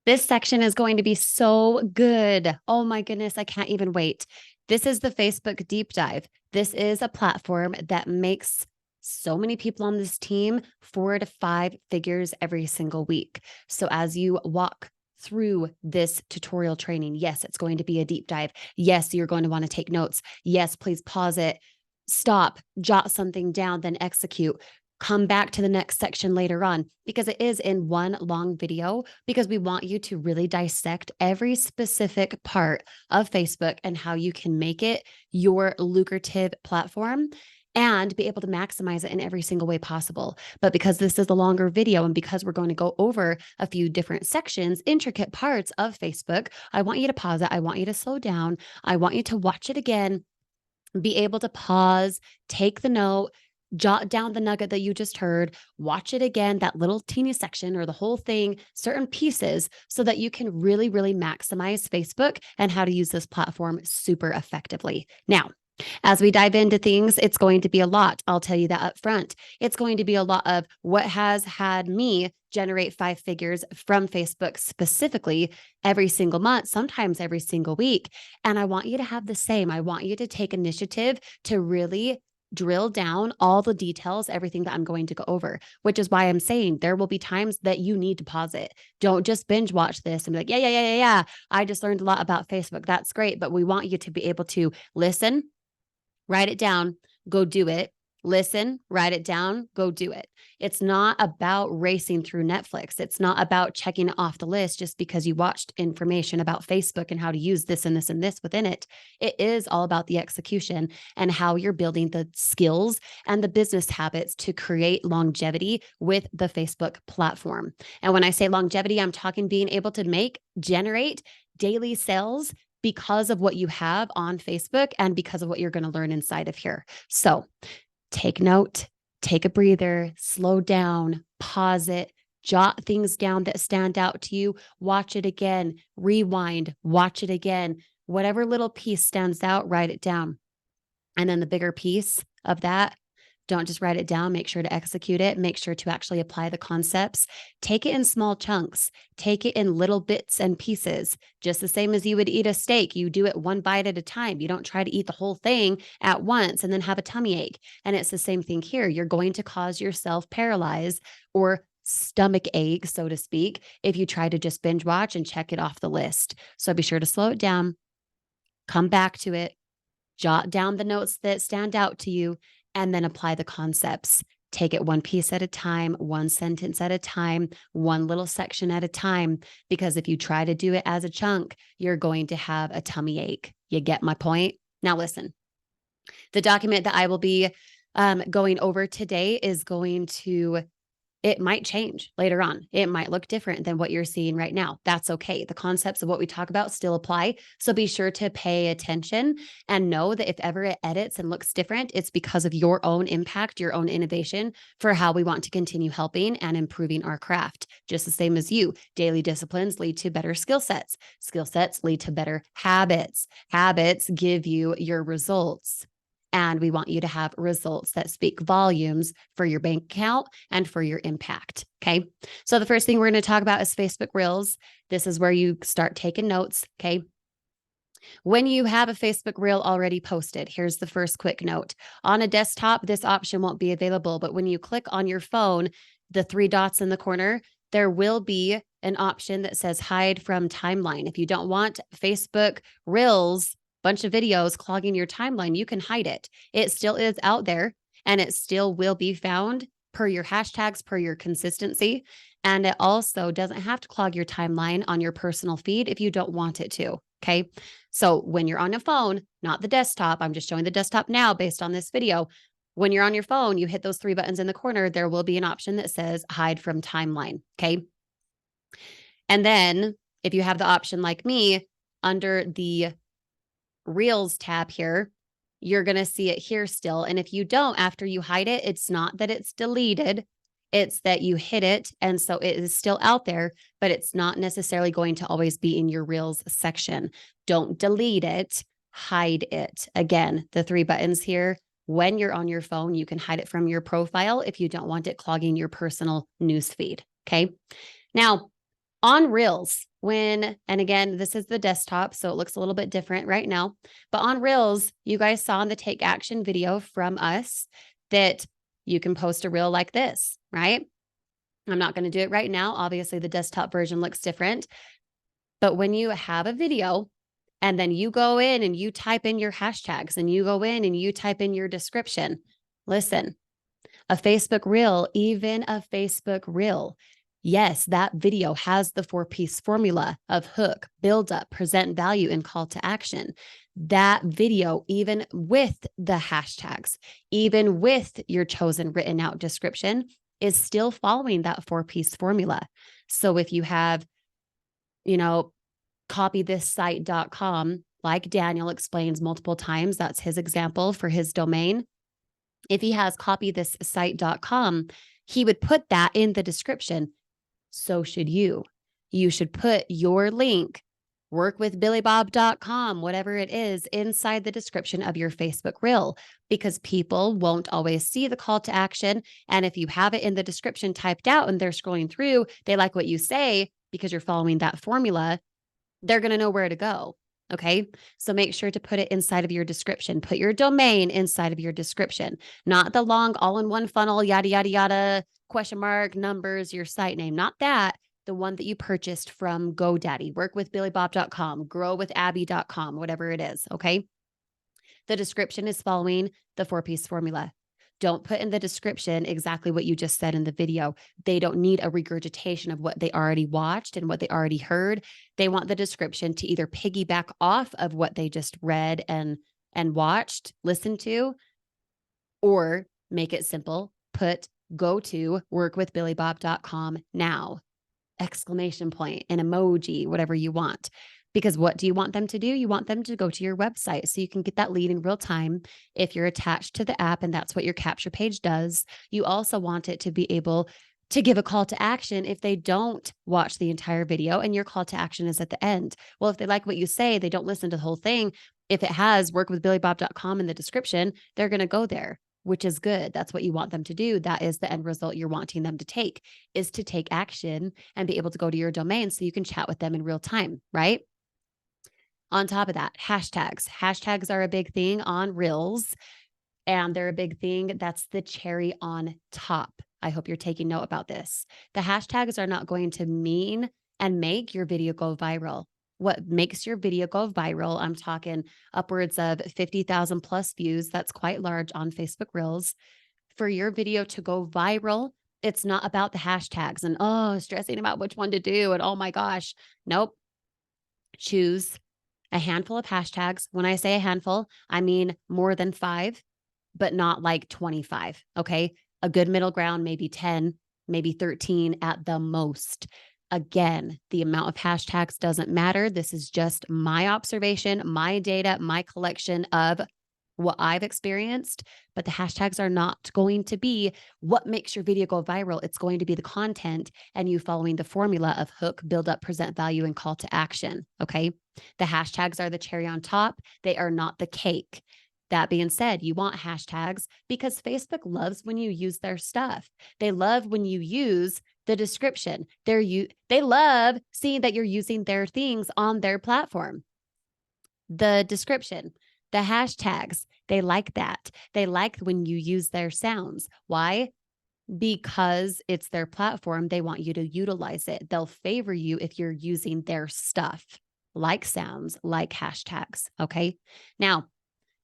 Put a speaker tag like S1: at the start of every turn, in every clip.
S1: This section is going to be so good. Oh my goodness, I can't even wait. This is the Facebook deep dive. This is a platform that makes so many people on this team 4 to 5 figures every single week. So as you walk through this tutorial training, yes, it's going to be a deep dive. Yes, you're going to want to take notes. Yes, please pause it, stop, jot something down, then execute. Come back to the next section later on because it is in one long video because we want you to really dissect every specific part of Facebook and how you can make it your lucrative platform and be able to maximize it in every single way possible. But because this is a longer video and because we're going to go over a few different sections, intricate parts of Facebook, I want you to pause it. I want you to slow down. I want you to watch it again, be able to pause, take the note, jot down the nugget that you just heard, watch it again, that little teeny section or the whole thing, certain pieces, so that you can really, really maximize Facebook and how to use this platform super effectively. Now, as we dive into things, it's going to be a lot. I'll tell you that up front. It's going to be a lot of what has had me generate 5 figures from Facebook specifically every single month, sometimes every single week. And I want you to have the same. I want you to take initiative to really drill down all the details, everything that I'm going to go over, which is why I'm saying there will be times that you need to pause it. Don't just binge watch this and be like, yeah. I just learned a lot about Facebook. That's great. But we want you to be able to listen, write it down, go do it. Listen, write it down, go do it. It's not about racing through Netflix. It's not about checking it off the list just because you watched information about Facebook and how to use this and this and this within it. It is all about the execution and how you're building the skills and the business habits to create longevity with the Facebook platform. And when I say longevity, I'm talking being able to generate daily sales because of what you have on Facebook and because of what you're going to learn inside of here. So take note, take a breather, slow down, pause it, jot things down that stand out to you, watch it again, rewind, watch it again. Whatever little piece stands out, write it down. And then the bigger piece of that, don't just write it down, make sure to execute it, make sure to actually apply the concepts. Take it in small chunks, take it in little bits and pieces, just the same as you would eat a steak. You do it one bite at a time. You don't try to eat the whole thing at once and then have a tummy ache. And it's the same thing here. You're going to cause yourself paralyze or stomach ache, so to speak, if you try to just binge watch and check it off the list. So be sure to slow it down, come back to it, jot down the notes that stand out to you, and then apply the concepts. Take it one piece at a time, one sentence at a time, one little section at a time. Because if you try to do it as a chunk, you're going to have a tummy ache. You get my point? Now, listen, the document that I will be going over today is going to it might change later on. It might look different than what you're seeing right now. That's okay. The concepts of what we talk about still apply. So be sure to pay attention and know that if ever it edits and looks different, it's because of your own impact, your own innovation for how we want to continue helping and improving our craft. Just the same as you. Daily disciplines lead to better skill sets. Skill sets lead to better habits. Habits give you your results. And we want you to have results that speak volumes for your bank account and for your impact. Okay. So the first thing we're going to talk about is Facebook Reels. This is where you start taking notes. Okay. When you have a Facebook Reel already posted, here's the first quick note. On a desktop, this option won't be available, but when you click on your phone, the 3 dots in the corner, there will be an option that says hide from timeline. If you don't want Facebook Reels bunch of videos clogging your timeline, you can hide it. It still is out there and it still will be found per your hashtags, per your consistency. And it also doesn't have to clog your timeline on your personal feed if you don't want it to. Okay. So when you're on a phone, not the desktop, I'm just showing the desktop now based on this video. When you're on your phone, you hit those 3 buttons in the corner, there will be an option that says hide from timeline. Okay. And then if you have the option like me under the Reels tab here, you're going to see it here still. And if you don't, after you hide it, it's not that it's deleted. It's that you hit it. And so it is still out there, but it's not necessarily going to always be in your Reels section. Don't delete it, hide it. Again, the 3 buttons here. When you're on your phone, you can hide it from your profile if you don't want it clogging your personal news feed. Okay. Now, On Reels, and again, this is the desktop, so it looks a little bit different right now, but on Reels, you guys saw in the Take Action video from us that you can post a reel like this, right? I'm not going to do it right now. Obviously, the desktop version looks different, but when you have a video and then you go in and you type in your hashtags and you go in and you type in your description, listen, a Facebook reel, even a Facebook reel, yes, that video has the 4-piece formula of hook, build up, present value, and call to action. That video, even with the hashtags, even with your chosen written out description, is still following that 4-piece formula. So if you have, copythissite.com, like Daniel explains multiple times, that's his example for his domain. If he has copythissite.com, he would put that in the description. So should you. You should put your link, workwithbillybob.com, whatever it is, inside the description of your Facebook reel, because people won't always see the call to action. And if you have it in the description typed out and they're scrolling through, they like what you say because you're following that formula, they're going to know where to go. Okay. So make sure to put it inside of your description. Put your domain inside of your description, not the long all-in-one funnel, yada, yada, yada, question mark, numbers, your site name, not that. The one that you purchased from GoDaddy, workwithbillybob.com, growwithabby.com, whatever it is. Okay. The description is following the 4-piece formula. Don't put in the description exactly what you just said in the video. They don't need a regurgitation of what they already watched and what they already heard. They want the description to either piggyback off of what they just read and watched, listened to, or make it simple. Put go to workwithbillybob.com now, exclamation point, an emoji, whatever you want. Because what do you want them to do? You want them to go to your website so you can get that lead in real time. If you're attached to the app and that's what your capture page does, you also want it to be able to give a call to action if they don't watch the entire video and your call to action is at the end. Well, if they like what you say, they don't listen to the whole thing. If it has workwithbillybob.com in the description, they're going to go there, which is good. That's what you want them to do. That is the end result you're wanting them to take, is to take action and be able to go to your domain so you can chat with them in real time, right? On top of that, hashtags. Hashtags are a big thing on Reels, and they're a big thing. That's the cherry on top. I hope you're taking note about this. The hashtags are not going to mean and make your video go viral. What makes your video go viral, I'm talking upwards of 50,000 plus views. That's quite large on Facebook Reels. For your video to go viral, it's not about the hashtags and stressing about which one to do and oh my gosh. Nope. Choose a handful of hashtags. When I say a handful, I mean more than 5, but not like 25. Okay. A good middle ground, maybe 10, maybe 13 at the most. Again, the amount of hashtags doesn't matter. This is just my observation, my data, my collection of what I've experienced, but the hashtags are not going to be what makes your video go viral. It's going to be the content and you following the formula of hook, build up, present value, and call to action. Okay. The hashtags are the cherry on top. They are not the cake. That being said, you want hashtags because Facebook loves when you use their stuff. They love when you use the description. They love seeing that you're using their things on their platform. The description, the hashtags, they like that. They like when you use their sounds. Why? Because it's their platform. They want you to utilize it. They'll favor you if you're using their stuff, like sounds, like hashtags. Okay. Now,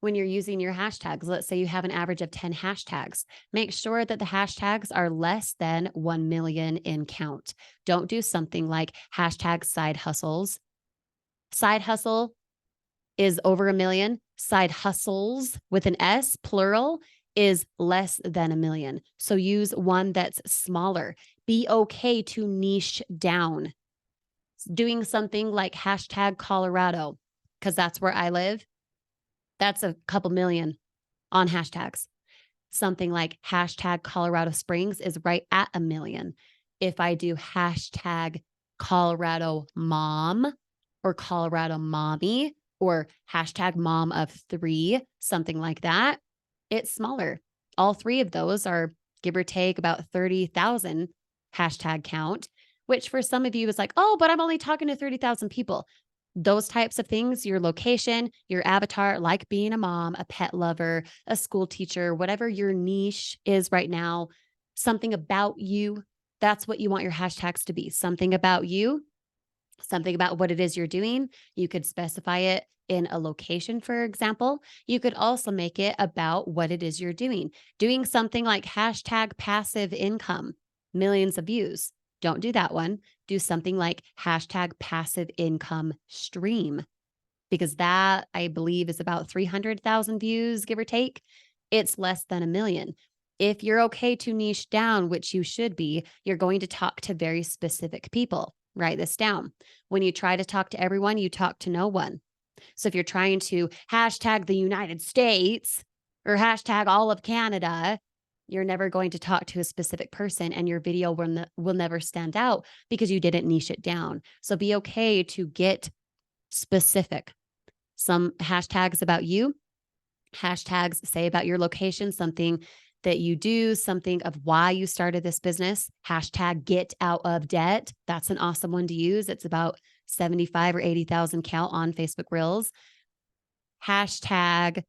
S1: when you're using your hashtags, let's say you have an average of 10 hashtags, make sure that the hashtags are less than 1 million in count. Don't do something like hashtag side hustles. Side hustle is over 1 million. Side hustles with an S, plural, is less than 1 million. So use one that's smaller. Be okay to niche down. Doing something like hashtag Colorado, because that's where I live. That's a couple million on hashtags. Something like hashtag Colorado Springs is right at 1 million. If I do hashtag Colorado mom or Colorado mommy or hashtag mom of 3, something like that, it's smaller. All 3 of those are give or take about 30,000 hashtag count. which for some of you is like, oh, but I'm only talking to 30,000 people. Those types of things, your location, your avatar, like being a mom, a pet lover, a school teacher, whatever your niche is right now, something about you, that's what you want your hashtags to be. Something about you, something about what it is you're doing. You could specify it in a location, for example. You could also make it about what it is you're doing. Doing something like hashtag passive income, millions of views. Don't do that one. Do something like hashtag passive income stream, because that I believe is about 300,000 views, give or take. It's less than a million. If you're okay to niche down, which you should be, you're going to talk to very specific people. Write this down. When you try to talk to everyone, you talk to no one. So if you're trying to hashtag the United States or hashtag all of Canada, you're never going to talk to a specific person, and your video will never stand out because you didn't niche it down. So be okay to get specific. Some hashtags about you, hashtags say about your location, something that you do, something of why you started this business. Hashtag get out of debt. That's an awesome one to use. It's about 75 or 80,000 count on Facebook Reels. Hashtag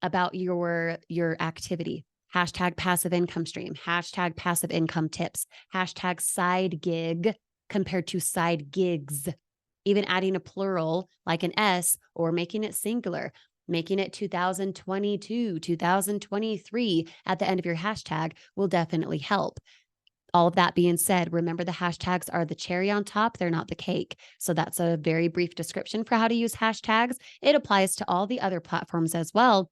S1: about your activity. Hashtag passive income stream. Hashtag passive income tips. Hashtag side gig compared to side gigs. Even adding a plural like an S or making it singular, making it 2022, 2023 at the end of your hashtag will definitely help. All of that being said, remember the hashtags are the cherry on top. They're not the cake. So that's a very brief description for how to use hashtags. It applies to all the other platforms as well.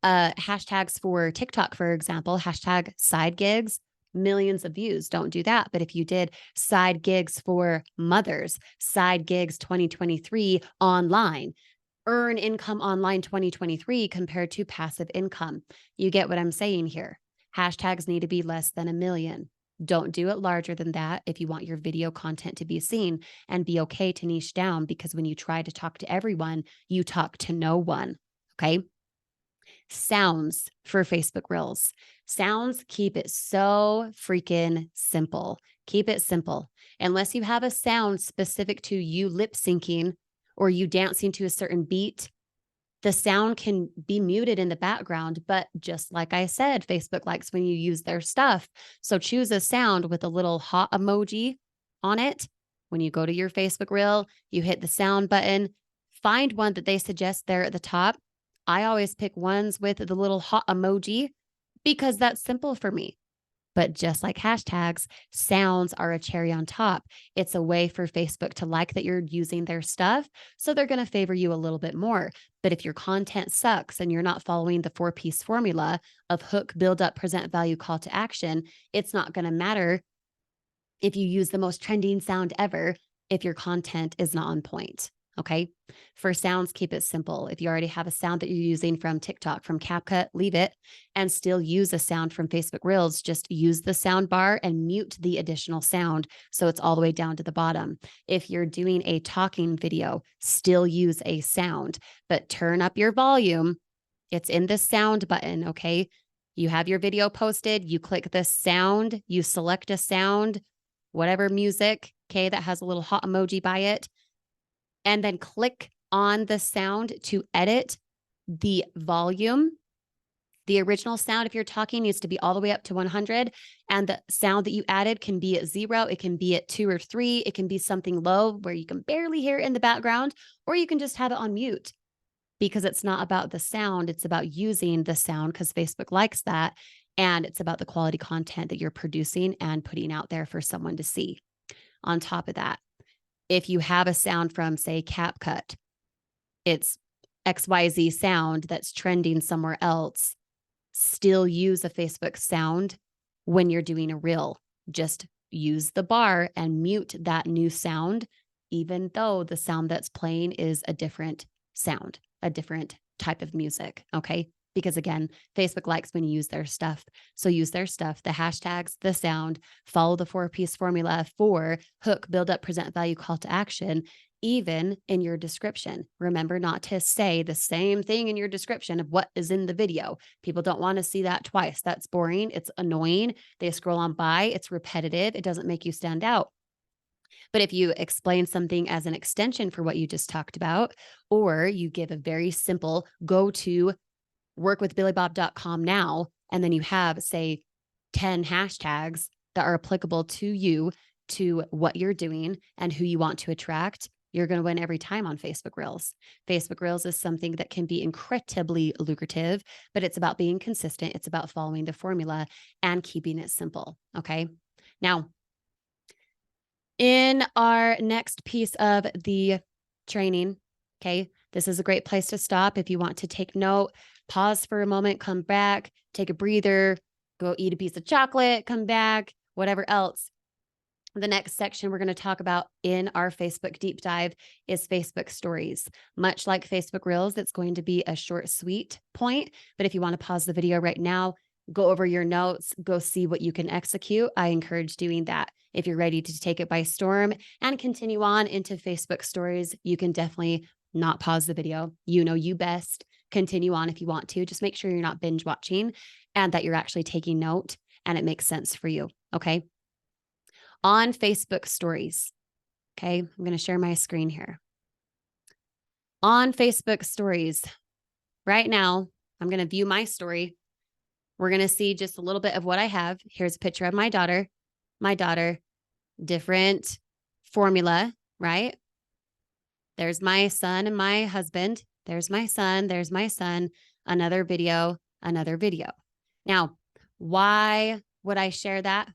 S1: Hashtags for TikTok, for example, hashtag side gigs, millions of views. Don't do that. But if you did side gigs for mothers, side gigs 2023 online, earn income online 2023 compared to passive income. You get what I'm saying here. Hashtags need to be less than a million. Don't do it larger than that if you want your video content to be seen, and be okay to niche down, because when you try to talk to everyone, you talk to no one. Okay. Sounds for Facebook Reels. Sounds, keep it so freaking simple. Keep it simple. Unless you have a sound specific to you lip syncing or you dancing to a certain beat, the sound can be muted in the background. But just like I said, Facebook likes when you use their stuff. So choose a sound with a little hot emoji on it. When you go to your Facebook Reel, you hit the sound button, find one that they suggest there at the top. I always pick ones with the little hot emoji because that's simple for me. But just like hashtags, sounds are a cherry on top. It's a way for Facebook to like that you're using their stuff. So they're going to favor you a little bit more. But if your content sucks and you're not following the 4-piece formula of hook, build up, present value, call to action, it's not going to matter if you use the most trending sound ever if your content is not on point. Okay. For sounds, keep it simple. If you already have a sound that you're using from TikTok, from CapCut, leave it and still use a sound from Facebook Reels. Just use the sound bar and mute the additional sound so it's all the way down to the bottom. If you're doing a talking video, still use a sound, but turn up your volume. It's in the sound button. Okay. You have your video posted, you click the sound, you select a sound, whatever music, okay, that has a little hot emoji by it, and then click on the sound to edit the volume. The original sound, if you're talking, needs to be all the way up to 100. And the sound that you added can be at 0. It can be at 2 or 3. It can be something low where you can barely hear it in the background, or you can just have it on mute, because it's not about the sound. It's about using the sound because Facebook likes that. And it's about the quality content that you're producing and putting out there for someone to see. On top of that, if you have a sound from, say, CapCut, it's XYZ sound that's trending somewhere else, still use a Facebook sound when you're doing a reel. Just use the bar and mute that new sound, even though the sound that's playing is a different sound, a different type of music. Okay. Because again, Facebook likes when you use their stuff. So use their stuff, the hashtags, the sound, follow the 4-piece formula for hook, build up, present value, call to action, even in your description. Remember not to say the same thing in your description of what is in the video. People don't want to see that twice. That's boring. It's annoying. They scroll on by. It's repetitive. It doesn't make you stand out. But if you explain something as an extension for what you just talked about, or you give a very simple go to workwithbillybob.com now, and then you have, say, 10 hashtags that are applicable to you, to what you're doing and who you want to attract, you're going to win every time on Facebook Reels. Facebook Reels is something that can be incredibly lucrative, but it's about being consistent. It's about following the formula and keeping it simple. Okay. Now, in our next piece of the training, okay, this is a great place to stop. If you want to take note, pause for a moment, come back, take a breather, go eat a piece of chocolate, come back, whatever else. The next section we're going to talk about in our Facebook deep dive is Facebook stories. Much like Facebook Reels, it's going to be a short, sweet point. But if you want to pause the video right now, go over your notes, go see what you can execute, I encourage doing that. If you're ready to take it by storm and continue on into Facebook stories, you can definitely not pause the video. You know you best. Continue on if you want to. Just make sure you're not binge watching and that you're actually taking note and it makes sense for you. Okay. On Facebook stories. Okay. I'm going to share my screen here. On Facebook stories right now, I'm going to view my story. We're going to see just a little bit of what I have. Here's a picture of my daughter, different formula, right? There's my son and my husband. There's my son. There's my son. Another video, another video. Now, why would I share that?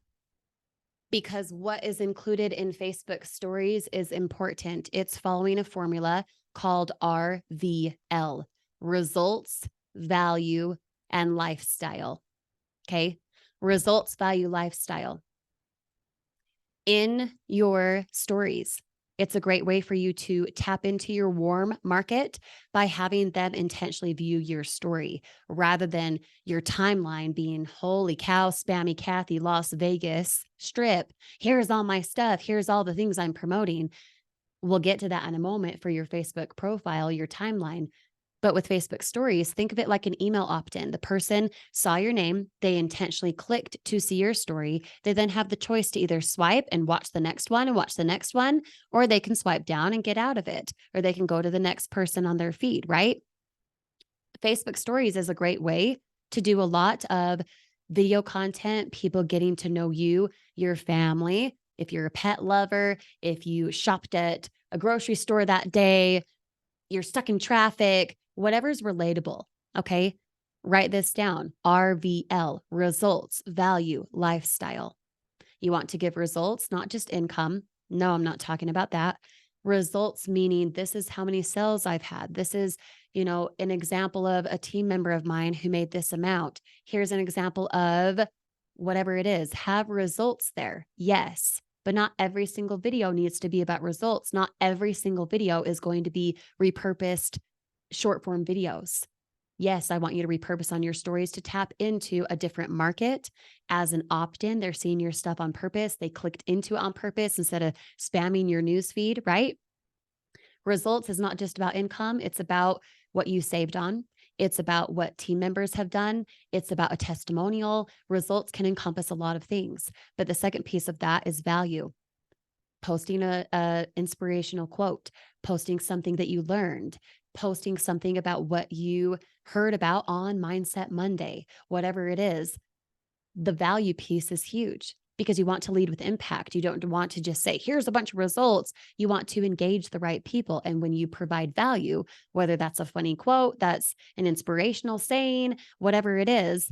S1: Because what is included in Facebook stories is important. It's following a formula called RVL, results, value, and lifestyle. Okay. Results, value, lifestyle. In your stories, it's a great way for you to tap into your warm market by having them intentionally view your story rather than your timeline being, holy cow, spammy Kathy, Las Vegas strip. Here's all my stuff. Here's all the things I'm promoting. We'll get to that in a moment for your Facebook profile, your timeline. But with Facebook stories, think of it like an email opt-in. The person saw your name, they intentionally clicked to see your story. They then have the choice to either swipe and watch the next one and watch the next one, or they can swipe down and get out of it, or they can go to the next person on their feed, right? Facebook stories is a great way to do a lot of video content, people getting to know you, your family. If you're a pet lover, if you shopped at a grocery store that day, you're stuck in traffic, whatever's relatable. Okay. Write this down. RVL, results, value, lifestyle. You want to give results, not just income. No, I'm not talking about that. Results meaning this is how many sales I've had. This is, an example of a team member of mine who made this amount. Here's an example of whatever it is. Have results there. Yes. But not every single video needs to be about results. Not every single video is going to be repurposed short form videos. Yes, I want you to repurpose on your stories to tap into a different market as an opt-in. They're seeing your stuff on purpose. They clicked into it on purpose instead of spamming your news feed, right? Results is not just about income. It's about what you saved on. It's about what team members have done. It's about a testimonial. Results can encompass a lot of things. But the second piece of that is value. Posting a inspirational quote, posting something that you learned, posting something about what you heard about on Mindset Monday, whatever it is. The value piece is huge because you want to lead with impact. You don't want to just say, here's a bunch of results. You want to engage the right people. And when you provide value, whether that's a funny quote, that's an inspirational saying, whatever it is,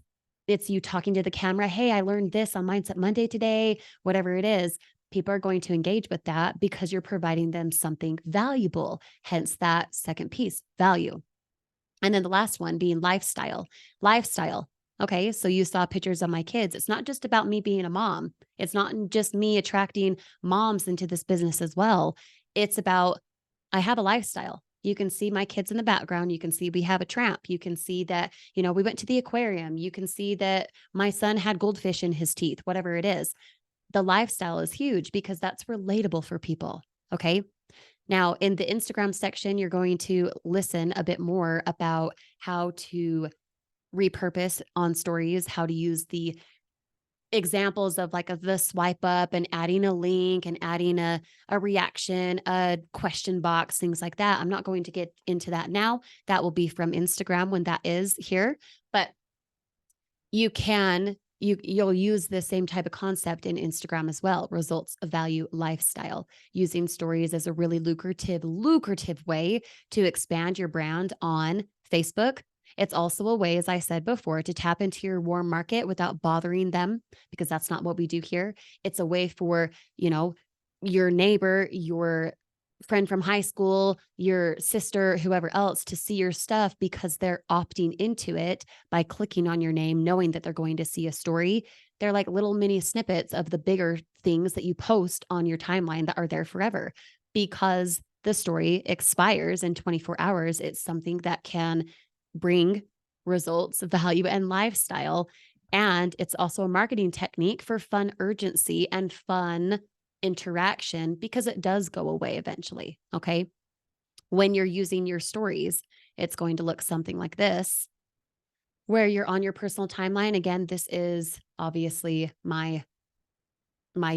S1: it's you talking to the camera. Hey, I learned this on Mindset Monday today, whatever it is. People are going to engage with that because you're providing them something valuable. Hence that second piece, value. And then the last one being lifestyle. Lifestyle. Okay, so you saw pictures of my kids. It's not just about me being a mom. It's not just me attracting moms into this business as well. It's about, I have a lifestyle. You can see my kids in the background. You can see we have a tramp. You can see that, we went to the aquarium. You can see that my son had goldfish in his teeth, whatever it is. The lifestyle is huge because that's relatable for people. Okay. Now, in the Instagram section, you're going to listen a bit more about how to repurpose on stories, how to use the examples of like the swipe up and adding a link and adding a reaction, a question box, things like that. I'm not going to get into that now. That will be from Instagram when that is here. But you'll use the same type of concept in Instagram as well. Results, value, lifestyle. Using stories as a really lucrative way to expand your brand on Facebook. It's also a way, as I said before, to tap into your warm market without bothering them, because that's not what we do here. It's a way for, your neighbor, your friend from high school, your sister, whoever else, to see your stuff because they're opting into it by clicking on your name, knowing that they're going to see a story. They're like little mini snippets of the bigger things that you post on your timeline that are there forever. Because the story expires in 24 hours, it's something that can bring results, value, and lifestyle. And it's also a marketing technique for fun urgency and fun interaction, because it does go away eventually. Okay. When you're using your stories, it's going to look something like this, where you're on your personal timeline. Again, this is obviously my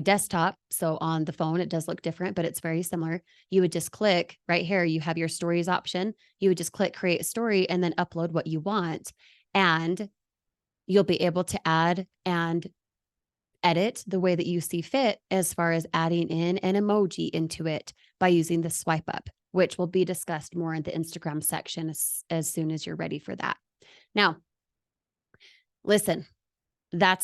S1: desktop. So on the phone, it does look different, but it's very similar. You would just click right here. You have your stories option. You would just click create a story and then upload what you want. And you'll be able to add and edit the way that you see fit, as far as adding in an emoji into it by using the swipe up, which will be discussed more in the Instagram section as soon as you're ready for that. Now, listen, that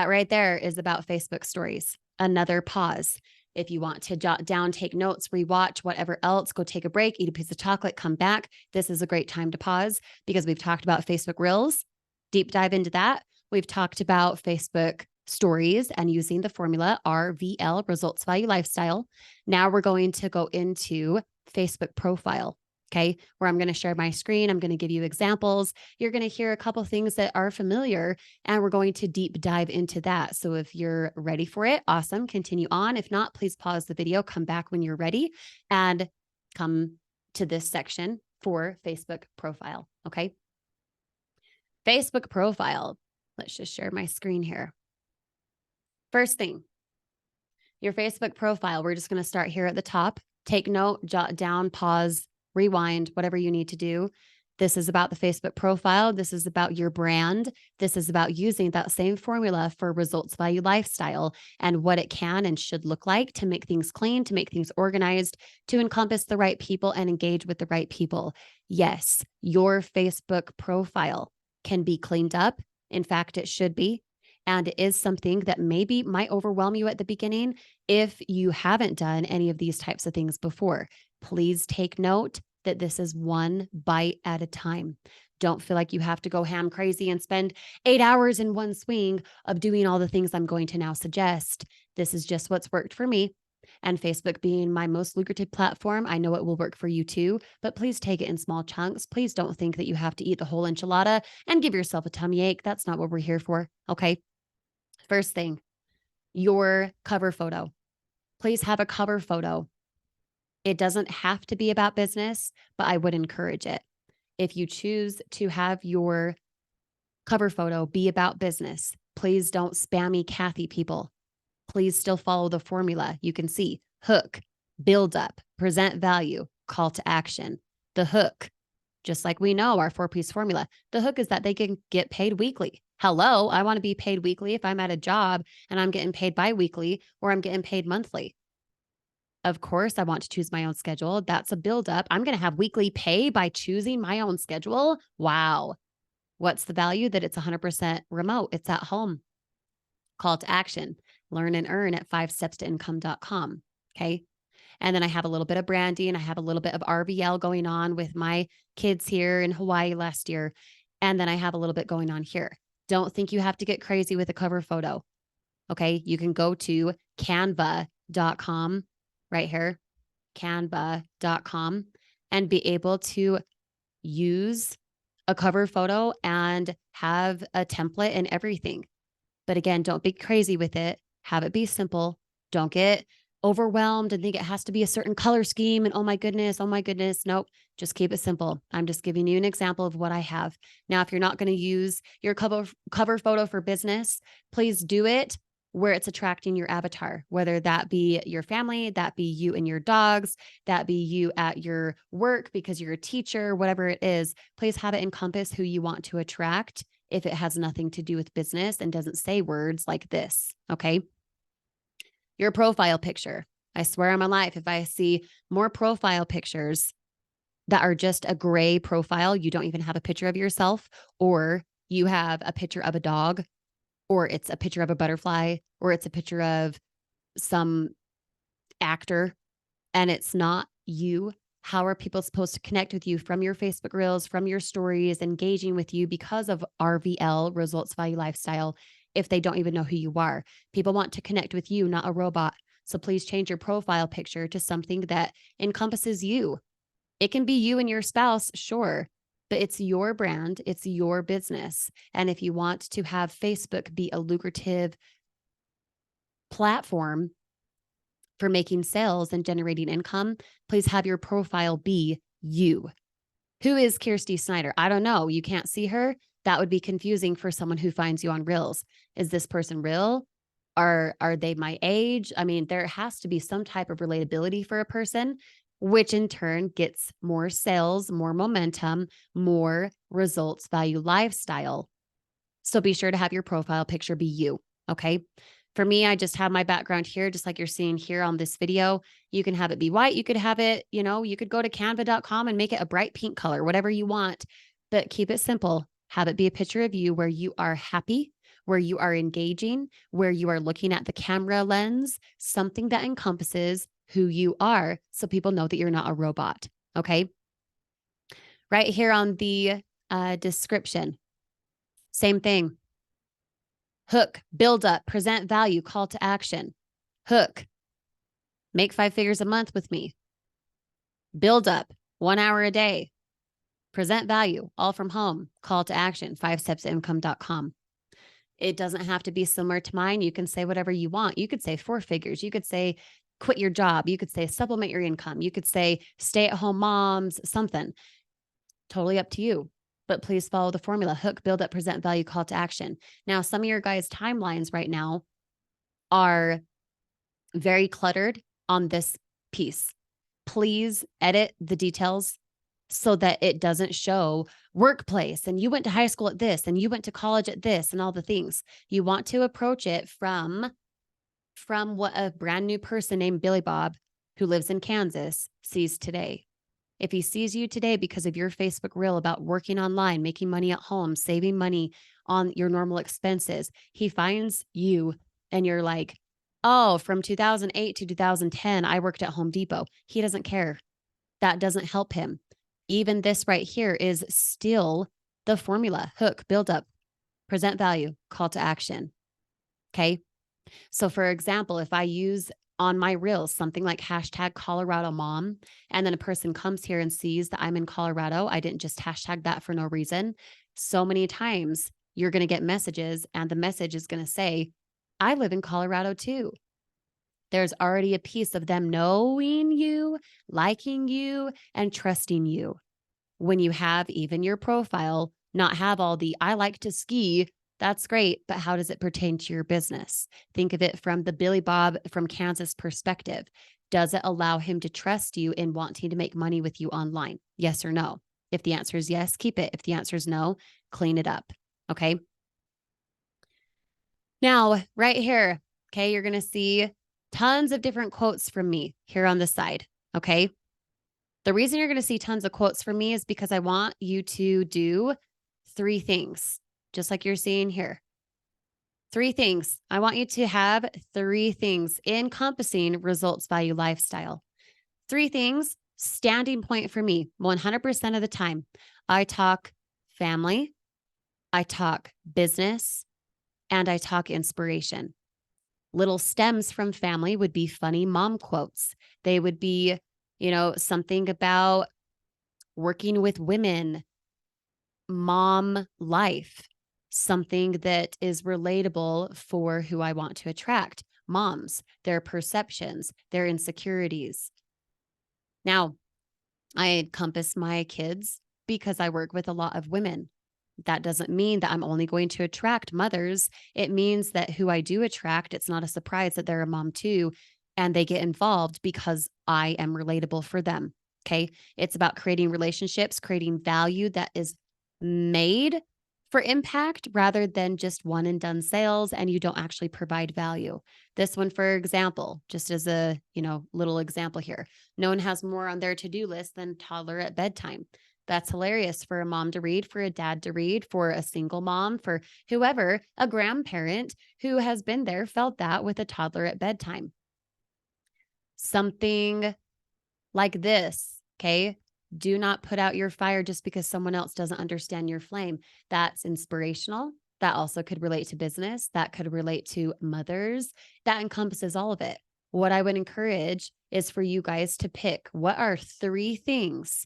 S1: right there is about Facebook stories. Another pause. If you want to jot down, take notes, rewatch, whatever else, go take a break, eat a piece of chocolate, come back. This is a great time to pause, because we've talked about Facebook Reels, deep dive into that. We've talked about Facebook stories and using the formula RVL, results, value, lifestyle. Now we're going to go into Facebook profile. Okay, where I'm going to share my screen. I'm going to give you examples. You're going to hear a couple things that are familiar, and we're going to deep dive into that. So if you're ready for it, awesome, continue on. If not, please pause the video, come back when you're ready, and come to this section for Facebook profile. Okay, Facebook profile. Let's just share my screen here. First thing, your Facebook profile. We're just going to start here at the top. Take note, jot down, pause, rewind, whatever you need to do. This is about the Facebook profile. This is about your brand. This is about using that same formula for results, value, lifestyle, and what it can and should look like to make things clean, to make things organized, to encompass the right people and engage with the right people. Yes, your Facebook profile can be cleaned up. In fact, it should be. And it is something that maybe might overwhelm you at the beginning if you haven't done any of these types of things before. Please take note that this is one bite at a time. Don't feel like you have to go ham crazy and spend 8 hours in one swing of doing all the things I'm going to now suggest. This is just what's worked for me. And Facebook being my most lucrative platform, I know it will work for you too, but please take it in small chunks. Please don't think that you have to eat the whole enchilada and give yourself a tummy ache. That's not what we're here for. Okay. First thing, your cover photo. Please have a cover photo. It doesn't have to be about business, but I would encourage it. If you choose to have your cover photo be about business, please don't spammy Kathy people. Please still follow the formula. You can see hook, build up, present value, call to action. The hook, just like we know our 4-piece formula, the hook is that they can get paid weekly. Hello, I want to be paid weekly if I'm at a job and I'm getting paid bi-weekly or I'm getting paid monthly. Of course, I want to choose my own schedule. That's a buildup. I'm going to have weekly pay by choosing my own schedule. Wow. What's the value? That it's 100% remote. It's at home. Call to action, learn and earn at 5stepstoincome.com. Okay. And then I have a little bit of branding. I have a little bit of RVL going on with my kids here in Hawaii last year. And then I have a little bit going on here. Don't think you have to get crazy with a cover photo. Okay. You can go to canva.com right here, canva.com, and be able to use a cover photo and have a template and everything. But again, don't be crazy with it. Have it be simple. Don't get overwhelmed and think it has to be a certain color scheme and oh my goodness, oh my goodness. Nope, just keep it simple. I'm just giving you an example of what I have. Now, if you're not going to use your cover photo for business, please do it where it's attracting your avatar, whether that be your family, that be you and your dogs, that be you at your work because you're a teacher, whatever it is. Please have it encompass who you want to attract if it has nothing to do with business and doesn't say words like this. Okay. Your profile picture. I swear on my life, if I see more profile pictures that are just a gray profile, you don't even have a picture of yourself, or you have a picture of a dog, or it's a picture of a butterfly, or it's a picture of some actor, and it's not you. How are people supposed to connect with you from your Facebook Reels, from your stories, engaging with you because of RVL, results value lifestyle, if they don't even know who you are? People want to connect with you, not a robot. So please change your profile picture to something that encompasses you. It can be you and your spouse, sure, but it's your brand, it's your business. And if you want to have Facebook be a lucrative platform for making sales and generating income, please have your profile be you. Who is Kirsty Snyder? I don't know. You can't see her. That would be confusing for someone who finds you on Reels. Is this person real? Are they my age? I mean, there has to be some type of relatability for a person, which in turn gets more sales, more momentum, more results, value, lifestyle. So be sure to have your profile picture be you. Okay. For me, I just have my background here, just like you're seeing here on this video. You can have it be white. You could have it, you could go to canva.com and make it a bright pink color, whatever you want, but keep it simple. Have it be a picture of you where you are happy, where you are engaging, where you are looking at the camera lens, something that encompasses who you are so people know that you're not a robot. Okay. Right here on the description, same thing. Hook, build up, present value, call to action. Hook, make 5 figures a month with me. Build up, 1 hour a day. Present value, all from home, call to action, 5stepsincome.com. It doesn't have to be similar to mine. You can say whatever you want. You could say 4 figures. You could say quit your job. You could say supplement your income. You could say stay at home moms, something. Totally up to you. But please follow the formula: hook, build up, present value, call to action. Now, some of your guys' timelines right now are very cluttered on this piece. Please edit the details so that it doesn't show workplace and you went to high school at this and you went to college at this and all the things. You want to approach it from what a brand new person named Billy Bob, who lives in Kansas, sees today. If he sees you today because of your Facebook reel about working online, making money at home, saving money on your normal expenses, he finds you and you're like, oh, from 2008 to 2010, I worked at Home Depot. He doesn't care. That doesn't help him. Even this right here is still the formula: hook, build up, present value, call to action. Okay. So for example, if I use on my reels something like hashtag Colorado mom, and then a person comes here and sees that I'm in Colorado, I didn't just hashtag that for no reason. So many times you're going to get messages and the message is going to say, I live in Colorado too. There's already a piece of them knowing you, liking you, and trusting you. When you have even your profile not have all the I like to ski, that's great, but how does it pertain to your business? Think of it from the Billy Bob from Kansas perspective. Does it allow him to trust you in wanting to make money with you online? Yes or no? If the answer is yes, keep it. If the answer is no, clean it up. Okay. Now, right here, okay, you're going to see tons of different quotes from me here on the side. Okay. The reason you're going to see tons of quotes from me is because I want you to do 3 things, just like you're seeing here. 3 things. I want you to have 3 things encompassing results, value, lifestyle. 3 things, standing point for me 100% of the time. I talk family, I talk business, and I talk inspiration. Little stems from family would be funny mom quotes. They would be, something about working with women, mom life, something that is relatable for who I want to attract. moms, their perceptions, their insecurities. Now, I encompass my kids because I work with a lot of women. That doesn't mean that I'm only going to attract mothers. It means that who I do attract, it's not a surprise that they're a mom too, and they get involved because I am relatable for them. Okay. It's about creating relationships, creating value that is made for impact rather than just one and done sales and you don't actually provide value. This one, for example, just as a, little example here. No one has more on their to-do list than toddler at bedtime. That's hilarious for a mom to read, for a dad to read, for a single mom, for whoever, a grandparent who has been there, felt that with a toddler at bedtime. Something like this, okay? Do not put out your fire just because someone else doesn't understand your flame. That's inspirational. That also could relate to business. That could relate to mothers. That encompasses all of it. What I would encourage is for you guys to pick what are three things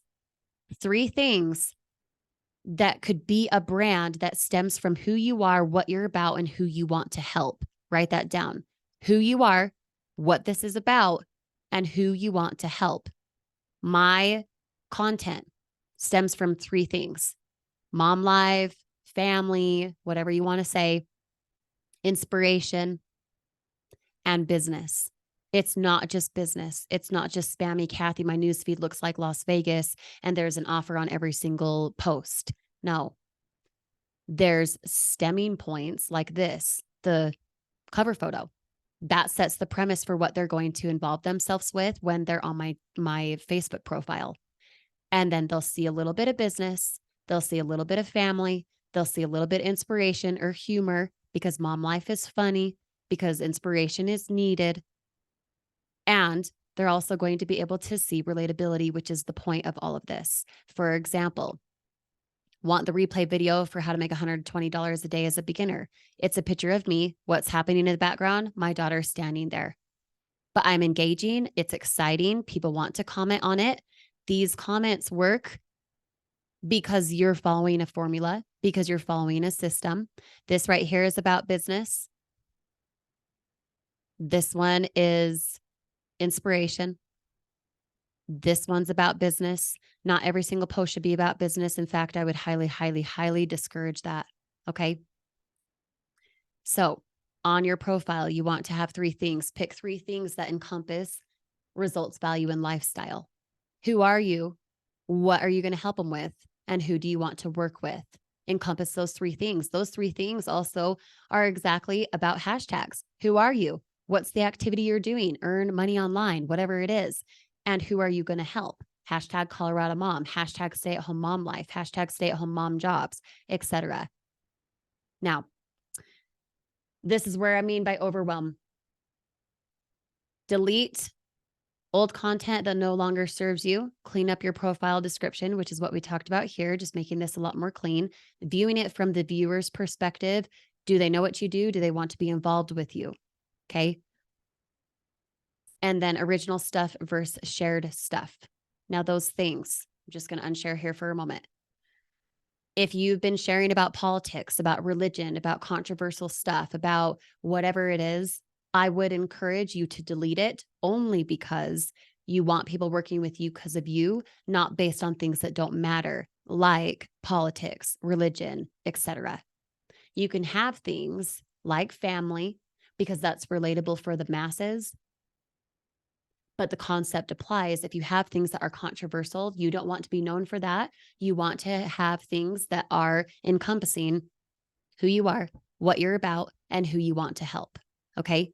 S1: that could be a brand that stems from who you are, what you're about, and who you want to help. Write that down. Who you are, what this is about, and who you want to help. My content stems from three things: mom life, family, whatever you want to say, inspiration, and business. It's not just business. It's not just spammy Kathy. My newsfeed looks like Las Vegas and there's an offer on every single post. No, there's stemming points like this, the cover photo. That sets the premise for what they're going to involve themselves with when they're on my Facebook profile. And then they'll see a little bit of business, they'll see a little bit of family, they'll see a little bit of inspiration or humor because mom life is funny, because inspiration is needed. And they're also going to be able to see relatability, which is the point of all of this. For example, want the replay video for how to make $120 a day as a beginner. It's a picture of me. What's happening in the background? My daughter standing there. But I'm engaging. It's exciting. People want to comment on it. These comments work because you're following a formula, because you're following a system. This right here is about business. This one is inspiration. This one's about business. Not every single post should be about business. In fact, I would highly, highly, highly discourage that. Okay. So on your profile, you want to have three things. Pick three things that encompass results, value, and lifestyle. Who are you? What are you going to help them with? And who do you want to work with? Encompass those three things. Those three things also are exactly about hashtags. Who are you? What's the activity you're doing? Earn money online, whatever it is. And who are you going to help? Hashtag Colorado mom, hashtag stay at home mom life, hashtag stay at home mom jobs, etc. Now, this is where I mean by overwhelm. Delete old content that no longer serves you. Clean up your profile description, which is what we talked about here, just making this a lot more clean. Viewing it from the viewer's perspective. Do they know what you do? Do they want to be involved with you? Okay. And then original stuff versus shared stuff. Now, those things, I'm just going to unshare here for a moment. If you've been sharing about politics, about religion, about controversial stuff, about whatever it is, I would encourage you to delete it only because you want people working with you because of you, not based on things that don't matter, like politics, religion, etc. You can have things like family because that's relatable for the masses. But the concept applies. If you have things that are controversial, you don't want to be known for that. You want to have things that are encompassing who you are, what you're about, and who you want to help. Okay.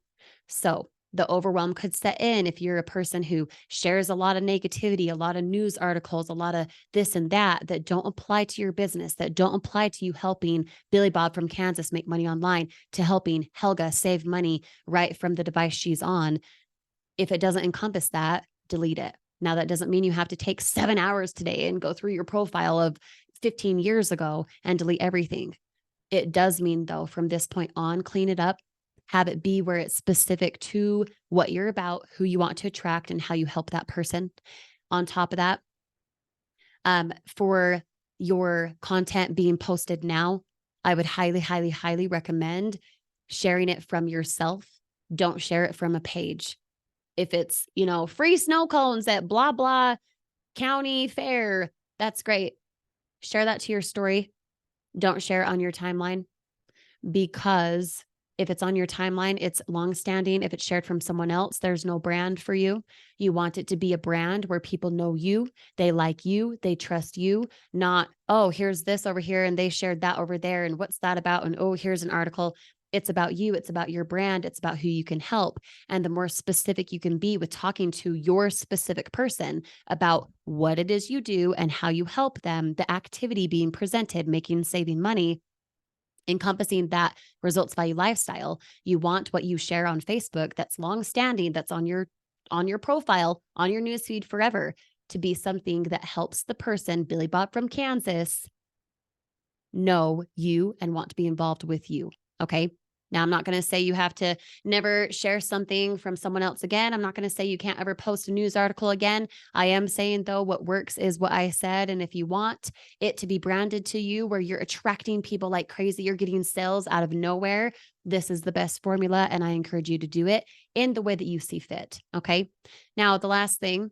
S1: So the overwhelm could set in if you're a person who shares a lot of negativity, a lot of news articles, a lot of this and that don't apply to your business, that don't apply to you helping Billy Bob from Kansas make money online, to helping Helga save money right from the device she's on. If it doesn't encompass that, delete it. Now, that doesn't mean you have to take 7 hours today and go through your profile of 15 years ago and delete everything. It does mean, though, from this point on, clean it up, have it be where it's specific to what you're about, who you want to attract, and how you help that person. On top of that, for your content being posted now, I would highly, highly, highly recommend sharing it from yourself. Don't share it from a page. If it's, free snow cones at blah, blah county fair, that's great. Share that to your story. Don't share it on your timeline, because if it's on your timeline, it's long-standing. If it's shared from someone else, there's no brand for you. You want it to be a brand where people know you, they like you, they trust you, not, oh, here's this over here and they shared that over there. And what's that about? And oh, here's an article. It's about you. It's about your brand. It's about who you can help. And the more specific you can be with talking to your specific person about what it is you do and how you help them, the activity being presented, making, saving money, encompassing that results value lifestyle, you want what you share on Facebook that's long standing, that's on your profile, on your newsfeed forever, to be something that helps the person, Billy Bob from Kansas, know you and want to be involved with you. Okay. Now, I'm not going to say you have to never share something from someone else again. I'm not going to say you can't ever post a news article again. I am saying, though, what works is what I said. And if you want it to be branded to you where you're attracting people like crazy, you're getting sales out of nowhere, this is the best formula. And I encourage you to do it in the way that you see fit. Okay. Now, the last thing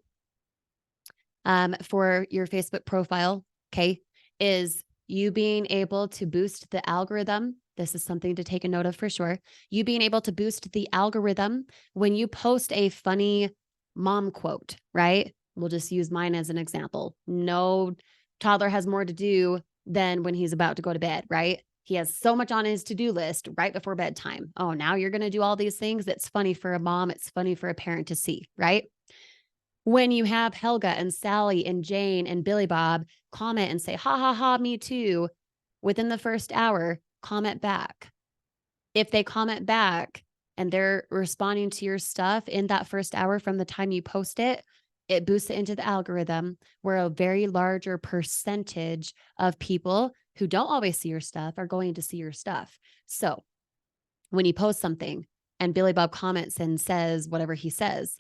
S1: for your Facebook profile, okay, is you being able to boost the algorithm. This is something to take a note of for sure. You being able to boost the algorithm when you post a funny mom quote, right? We'll just use mine as an example. No toddler has more to do than when he's about to go to bed, right? He has so much on his to-do list right before bedtime. Oh, now you're going to do all these things. It's funny for a mom. It's funny for a parent to see, right? When you have Helga and Sally and Jane and Billy Bob comment and say, ha, ha, ha, me too, within the first hour, comment back. If they comment back and they're responding to your stuff in that first hour from the time you post it, it boosts it into the algorithm where a very larger percentage of people who don't always see your stuff are going to see your stuff. So when you post something and Billy Bob comments and says whatever he says,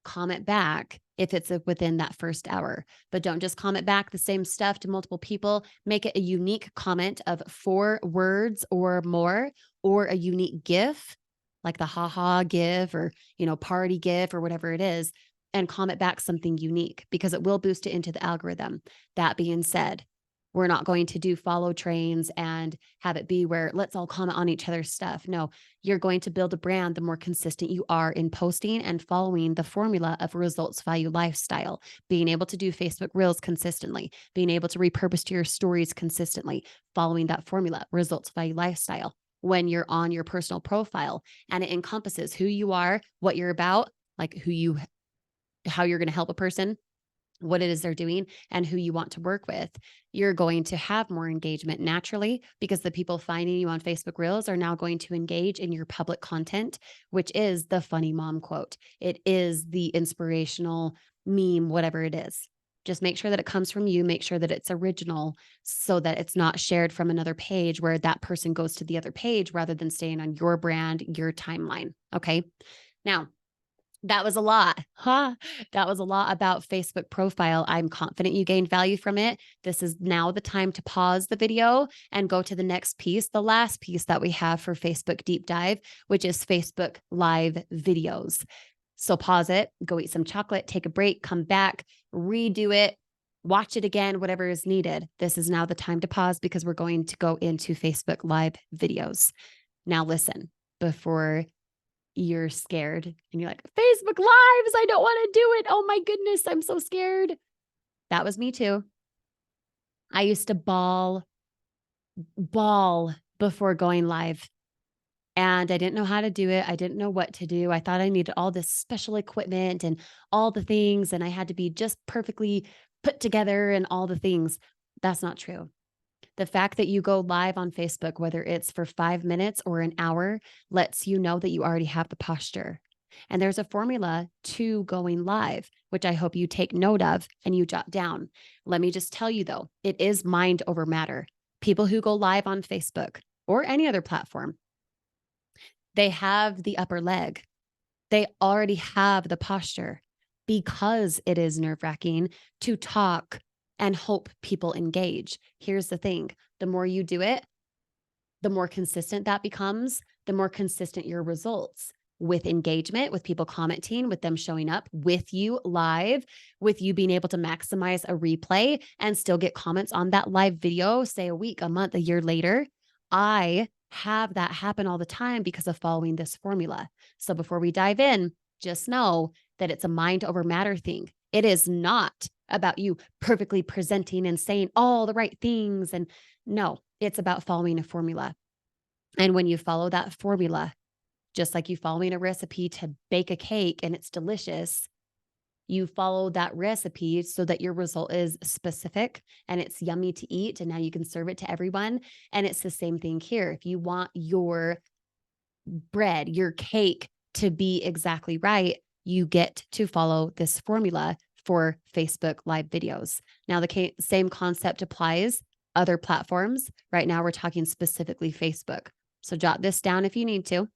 S1: comment back if it's within that first hour. But don't just comment back the same stuff to multiple people. Make it a unique comment of 4 words or more, or a unique GIF, like the haha GIF or, party GIF or whatever it is, and comment back something unique because it will boost it into the algorithm. That being said, we're not going to do follow trains and have it be where let's all comment on each other's stuff. No, you're going to build a brand the more consistent you are in posting and following the formula of results value lifestyle, being able to do Facebook Reels consistently, being able to repurpose to your stories consistently, following that formula, results value lifestyle. When you're on your personal profile and it encompasses who you are, what you're about, like how you're going to help a person, what it is they're doing, and who you want to work with, you're going to have more engagement naturally because the people finding you on Facebook Reels are now going to engage in your public content, which is the funny mom quote. It is the inspirational meme, whatever it is. Just make sure that it comes from you. Make sure that it's original so that it's not shared from another page where that person goes to the other page rather than staying on your brand, your timeline. Okay. Now, that was a lot. That was a lot about Facebook profile. I'm confident you gained value from it. This is now the time to pause the video and go to the next piece, the last piece that we have for Facebook deep dive, which is Facebook live videos. So pause it, go eat some chocolate, take a break, come back, redo it, watch it again, whatever is needed. This is now the time to pause because we're going to go into Facebook live videos. Now listen, before you're scared and you're like, Facebook Lives, I don't want to do it. Oh my goodness, I'm so scared. That was me too. I used to bawl before going live. And I didn't know how to do it. I didn't know what to do. I thought I needed all this special equipment and all the things, and I had to be just perfectly put together and all the things. That's not true. The fact that you go live on Facebook, whether it's for 5 minutes or an hour, lets you know that you already have the posture. And there's a formula to going live, which I hope you take note of and you jot down. Let me just tell you though, it is mind over matter. People who go live on Facebook or any other platform, they have the upper leg. They already have the posture because it is nerve-wracking to talk and hope people engage. Here's the thing. The more you do it, the more consistent that becomes, the more consistent your results. with engagement, with people commenting, with them showing up with you live, with you being able to maximize a replay and still get comments on that live video, say a week, a month, a year later. I have that happen all the time because of following this formula. So before we dive in, just know that it's a mind over matter thing. It is not about you perfectly presenting and saying all the right things. And no, it's about following a formula. And when you follow that formula, just like you following a recipe to bake a cake and it's delicious, you follow that recipe so that your result is specific and it's yummy to eat. And now you can serve it to everyone. And it's the same thing here. If you want your bread, your cake to be exactly right, you get to follow this formula for Facebook live videos. Now, the same concept applies other platforms. Right now, we're talking specifically Facebook. So jot this down if you need to.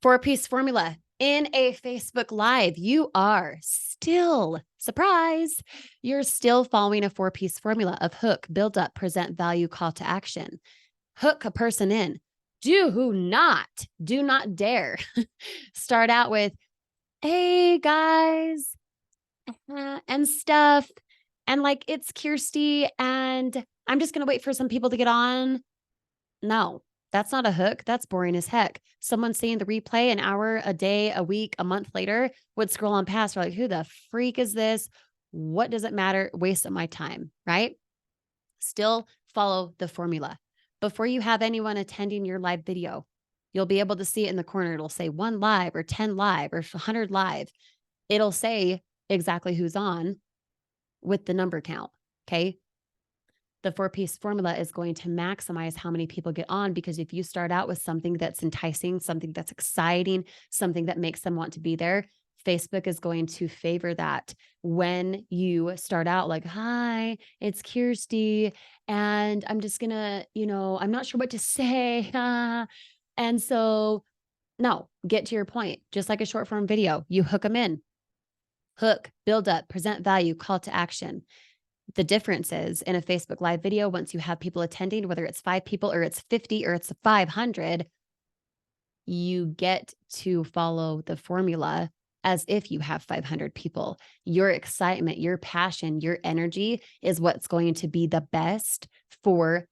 S1: 4-piece formula. In a Facebook Live, you are still, surprise, you're still following a 4-piece formula of hook, build up, present value, call to action. Hook a person in. Do not dare start out with, hey guys, and stuff. And like, it's Kirsty, and I'm just going to wait for some people to get on. No, that's not a hook. That's boring as heck. Someone seeing the replay an hour, a day, a week, a month later would scroll on past. We're like, who the freak is this? What does it matter? Waste of my time, right? Still follow the formula. Before you have anyone attending your live video, you'll be able to see it in the corner. It'll say 1 live or 10 live or 100 live. It'll say exactly who's on with the number count. Okay. The 4-piece formula is going to maximize how many people get on, because if you start out with something that's enticing, something that's exciting, something that makes them want to be there, Facebook is going to favor that. When you start out like, hi, it's Kirsty, and I'm just gonna, I'm not sure what to say. And so, no, get to your point. Just like a short form video, you hook them in. Hook, build up, present value, call to action. The difference is in a Facebook Live video, once you have people attending, whether it's 5 people or it's 50 or it's 500, you get to follow the formula as if you have 500 people. Your excitement, your passion, your energy is what's going to be the best for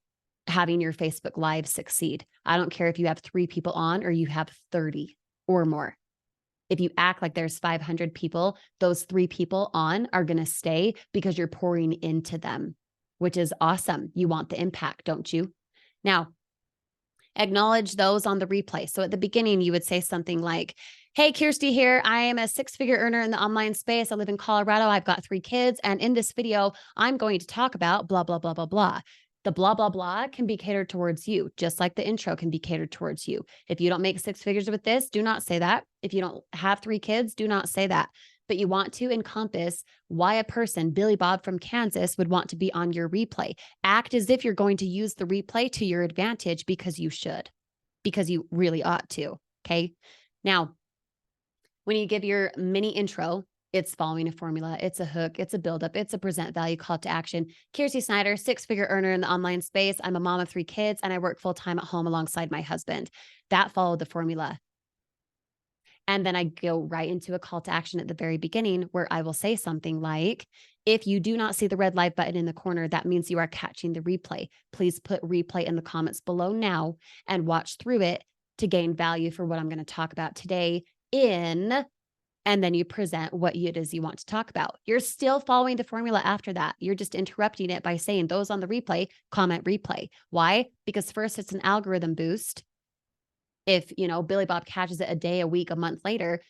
S1: having your Facebook Live succeed. I don't care if you have 3 people on or you have 30 or more. If you act like there's 500 people, those 3 people on are going to stay because you're pouring into them, which is awesome. You want the impact, don't you? Now, acknowledge those on the replay. So at the beginning, you would say something like, hey, Kirsty here. I am a 6-figure earner in the online space. I live in Colorado. I've got 3 kids. And in this video, I'm going to talk about blah, blah, blah, blah, blah. The blah, blah, blah can be catered towards you, just like the intro can be catered towards you. If you don't make 6 figures with this, do not say that. If you don't have 3 kids, do not say that. But you want to encompass why a person, Billy Bob from Kansas, would want to be on your replay. Act as if you're going to use the replay to your advantage, because you should, because you really ought to. Okay. Now, when you give your mini intro, it's following a formula. It's a hook. It's a buildup. It's a present value, call to action. Kirsty Snyder, 6-figure earner in the online space. I'm a mom of 3 kids and I work full time at home alongside my husband. That followed the formula. And then I go right into a call to action at the very beginning, where I will say something like, if you do not see the red live button in the corner, that means you are catching the replay. Please put replay in the comments below now and watch through it to gain value for what I'm going to talk about today and then you present what it is you want to talk about. You're still following the formula after that. You're just interrupting it by saying those on the replay, comment replay. Why? Because first, it's an algorithm boost. If, Billy Bob catches it a day, a week, a month later,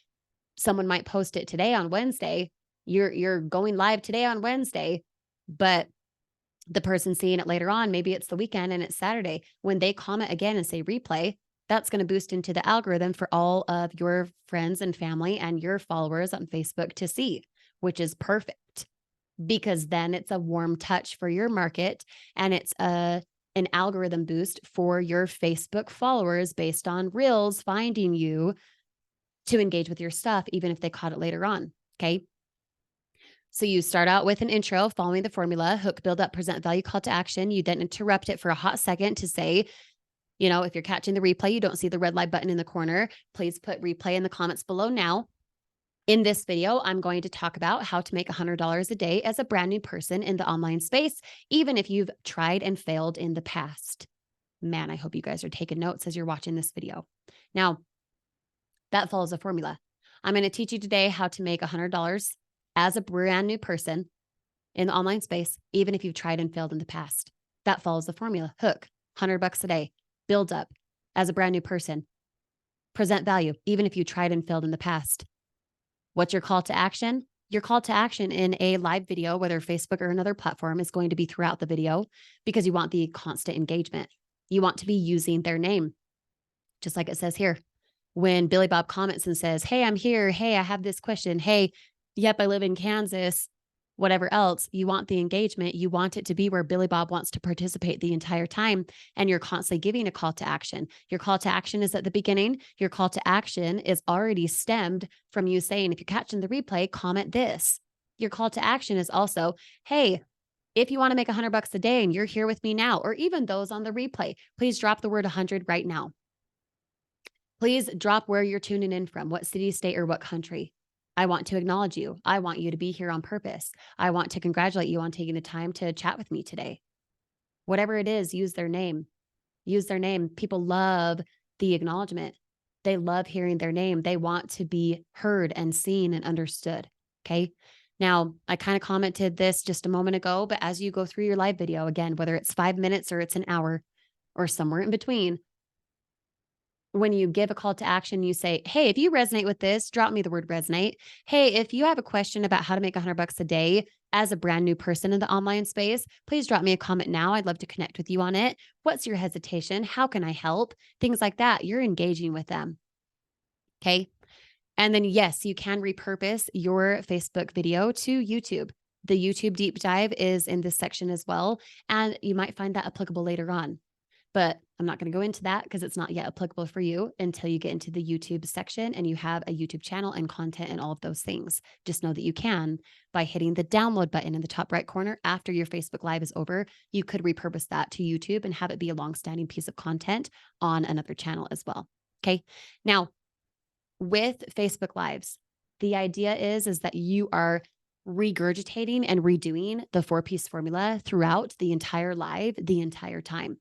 S1: someone might post it today on Wednesday. You're going live today on Wednesday, but the person seeing it later on, maybe it's the weekend and it's Saturday. When they comment again and say replay, that's going to boost into the algorithm for all of your friends and family and your followers on Facebook to see, which is perfect, because then it's a warm touch for your market and it's an algorithm boost for your Facebook followers based on Reels finding you to engage with your stuff, even if they caught it later on. Okay. So you start out with an intro following the formula, hook, build up, present value, call to action. You then interrupt it for a hot second to say, If you're catching the replay, you don't see the red light button in the corner, please put replay in the comments below now. In this video, I'm going to talk about how to make $100 a day as a brand new person in the online space, even if you've tried and failed in the past. Man, I hope you guys are taking notes as you're watching this video. Now, that follows a formula. I'm going to teach you today how to make $100 as a brand new person in the online space, even if you've tried and failed in the past. That follows the formula. Hook, $100 a day, build up as a brand new person, present value, even if you tried and failed in the past. What's your call to action? Your call to action in a live video, whether Facebook or another platform, is going to be throughout the video because you want the constant engagement. You want to be using their name, just like it says here. When Billy Bob comments and says, hey, I'm here. Hey, I have this question. Hey, yep, I live in Kansas, whatever else, you want the engagement. You want it to be where Billy Bob wants to participate the entire time. And you're constantly giving a call to action. Your call to action is at the beginning. Your call to action is already stemmed from you saying, if you're catching the replay, comment this. Your call to action is also, hey, if you want to make $100 a day and you're here with me now, or even those on the replay, please drop the word 100 right now. Please drop where you're tuning in from, what city, state, or what country. I want to acknowledge you. I want you to be here on purpose. I want to congratulate you on taking the time to chat with me today. Whatever it is, use their name. Use their name. People love the acknowledgement. They love hearing their name. They want to be heard and seen and understood. Okay. Now, I kind of commented this just a moment ago, but as you go through your live video, again, whether it's 5 minutes or it's an hour or somewhere in between, when you give a call to action, you say, hey, if you resonate with this, drop me the word resonate. Hey, if you have a question about how to make $100 a day as a brand new person in the online space, please drop me a comment now. I'd love to connect with you on it. What's your hesitation? How can I help? Things like that. You're engaging with them. Okay. And then, yes, you can repurpose your Facebook video to YouTube. The YouTube deep dive is in this section as well. And you might find that applicable later on. But I'm not going to go into that because it's not yet applicable for you until you get into the YouTube section and you have a YouTube channel and content and all of those things. Just know that you can by hitting the download button in the top right corner after your Facebook Live is over. You could repurpose that to YouTube and have it be a long-standing piece of content on another channel as well. Okay. Now, with Facebook Lives, the idea is that you are regurgitating and redoing the 4-piece formula throughout the entire live, the entire time.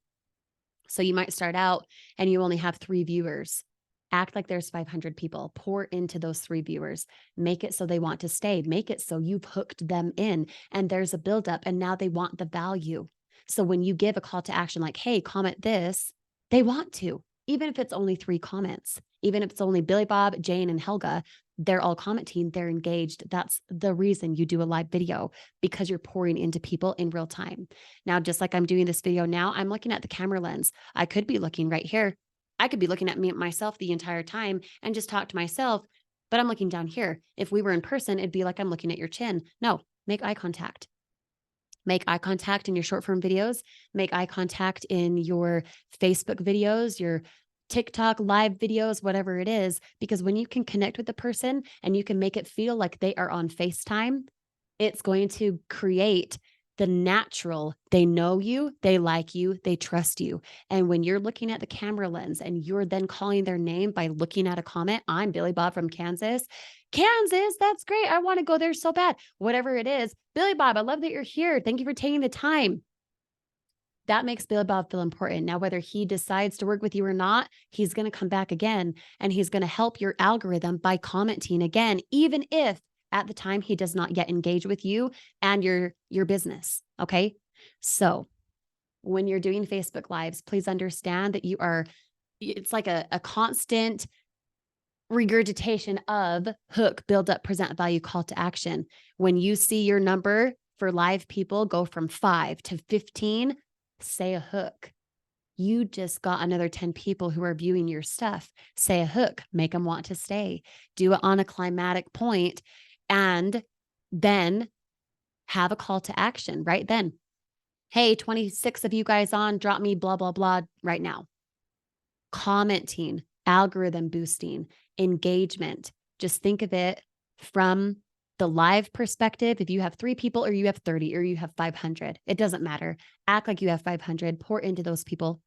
S1: So you might start out and you only have 3 viewers. Act like there's 500 people. Pour into those 3 viewers. Make it so they want to stay. Make it so you've hooked them in and there's a buildup and now they want the value. So when you give a call to action like, hey, comment this, they want to, even if it's only 3 comments, even if it's only Billy Bob, Jane, and Helga, they're all commenting, they're engaged. That's the reason you do a live video, because you're pouring into people in real time. Now, just like I'm doing this video now, I'm looking at the camera lens. I could be looking right here. I could be looking at myself the entire time and just talk to myself, but I'm looking down here. If we were in person, it'd be like I'm looking at your chin. No, make eye contact. Make eye contact in your short form videos. Make eye contact in your Facebook videos, your TikTok live videos, whatever it is, because when you can connect with the person and you can make it feel like they are on FaceTime, it's going to create the natural, they know you, they like you, they trust you. And when you're looking at the camera lens and you're then calling their name by looking at a comment, I'm Billy Bob from Kansas. Kansas, that's great. I want to go there so bad. Whatever it is, Billy Bob, I love that you're here. Thank you for taking the time. That makes Billy Bob feel important. Now, whether he decides to work with you or not, he's going to come back again and he's going to help your algorithm by commenting again, even if at the time he does not yet engage with you and your business. Okay. So when you're doing Facebook Lives, please understand that it's like a constant regurgitation of hook, build up, present value, call to action. When you see your number for live people go from 5 to 15, say a hook. You just got another 10 people who are viewing your stuff. Say a hook, make them want to stay. Do it on a climatic point, and then have a call to action right then. Hey, 26 of you guys on, drop me blah, blah, blah right now. Commenting, algorithm boosting, engagement. Just think of it from the live perspective. If you have 3 people or you have 30 or you have 500, it doesn't matter. Act like you have 500, pour into those people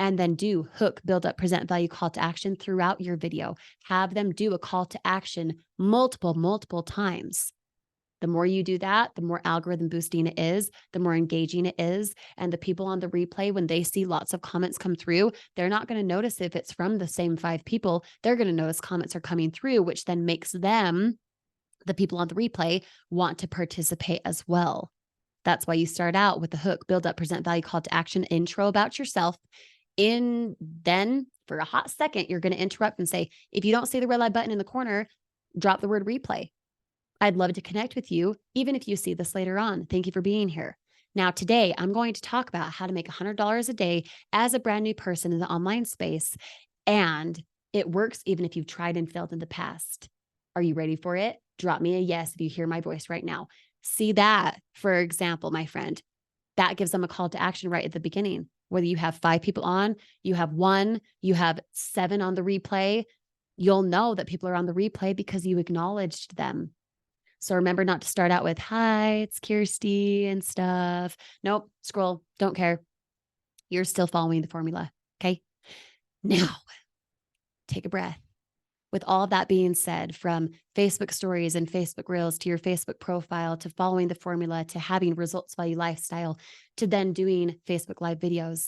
S1: and then do hook, build up, present value, call to action throughout your video. Have them do a call to action multiple times. The more you do that, the more algorithm boosting it is, the more engaging it is. And the people on the replay, when they see lots of comments come through, they're not going to notice if it's from the same 5 people. They're going to notice comments are coming through, which then makes them, the people on the replay, want to participate as well. That's why you start out with the hook, build up, present value, call to action, intro about yourself. Then for a hot second, you're going to interrupt and say, if you don't see the red light button in the corner, drop the word replay. I'd love to connect with you, even if you see this later on. Thank you for being here. Now, today, I'm going to talk about how to make $100 a day as a brand new person in the online space. And it works even if you've tried and failed in the past. Are you ready for it? Drop me a yes if you hear my voice right now. See that, for example, my friend, that gives them a call to action right at the beginning. Whether you have 5 people on, you have 1, you have 7 on the replay, you'll know that people are on the replay because you acknowledged them. So remember not to start out with, hi, it's Kirsty and stuff. Nope, scroll, don't care. You're still following the formula, okay? Now, take a breath. With all of that being said, from Facebook stories and Facebook reels to your Facebook profile, to following the formula, to having results value lifestyle, to then doing Facebook live videos,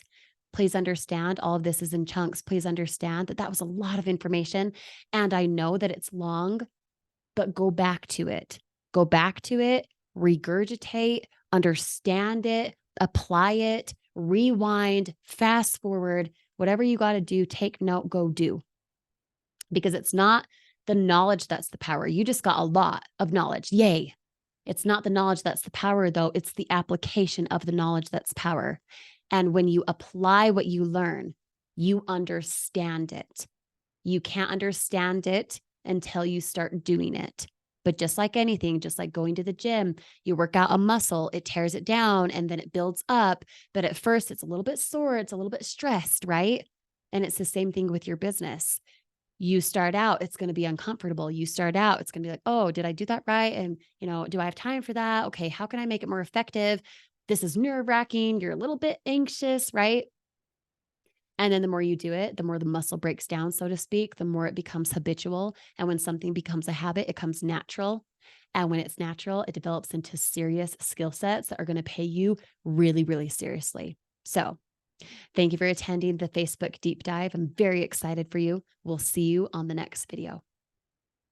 S1: please understand all of this is in chunks. Please understand that that was a lot of information. And I know that it's long, but go back to it. Go back to it, regurgitate, understand it, apply it, rewind, fast forward, whatever you got to do, take note, go do. Because it's not the knowledge that's the power. You just got a lot of knowledge. Yay. It's not the knowledge that's the power, though. It's the application of the knowledge that's power. And when you apply what you learn, you understand it. You can't understand it until you start doing it. But just like anything, just like going to the gym, you work out a muscle, it tears it down and then it builds up. But at first, it's a little bit sore, it's a little bit stressed, right? And it's the same thing with your business. You start out, it's going to be uncomfortable. You start out, it's going to be like, oh, did I do that right? And, do I have time for that? Okay, how can I make it more effective? This is nerve-wracking. You're a little bit anxious, right? And then the more you do it, the more the muscle breaks down, so to speak, the more it becomes habitual. And when something becomes a habit, it comes natural. And when it's natural, it develops into serious skill sets that are going to pay you really, really seriously. So thank you for attending the Facebook deep dive. I'm very excited for you. We'll see you on the next video.